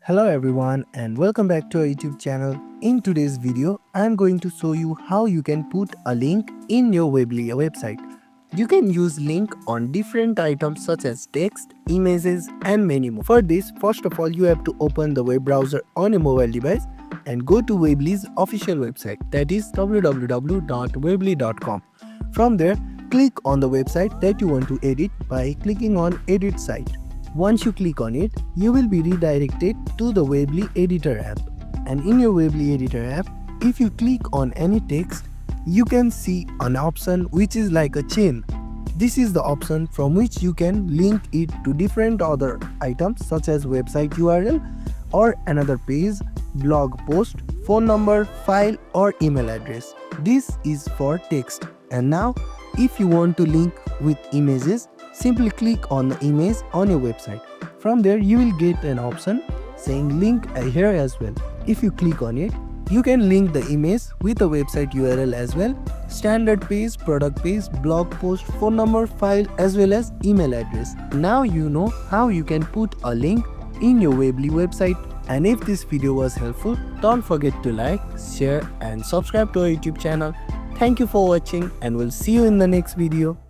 Hello everyone and welcome back to our YouTube channel. In today's video, I am going to show you how you can put a link in your Weebly website. You can use link on different items such as text, images and many more. For this, first of all, you have to open the web browser on a mobile device and go to Weebly's official website, that is www.weebly.com. From there, click on the website that you want to edit by clicking on Edit Site. Once you click on it, you will be redirected to the Weebly Editor app. And in your Weebly Editor app, if you click on any text, you can see an option which is like a chain. This is the option from which you can link it to different other items such as website URL or another page, blog post, phone number, file or email address. This is for text. And now, if you want to link with images, simply click on the image on your website. From there, you will get an option saying link here as well. If you click on it, you can link the image with a website URL as well, standard page, product page, blog post, phone number, file as well as email address. Now you know how you can put a link in your Weebly website. And if this video was helpful, don't forget to like, share and subscribe to our YouTube channel. Thank you for watching and we'll see you in the next video.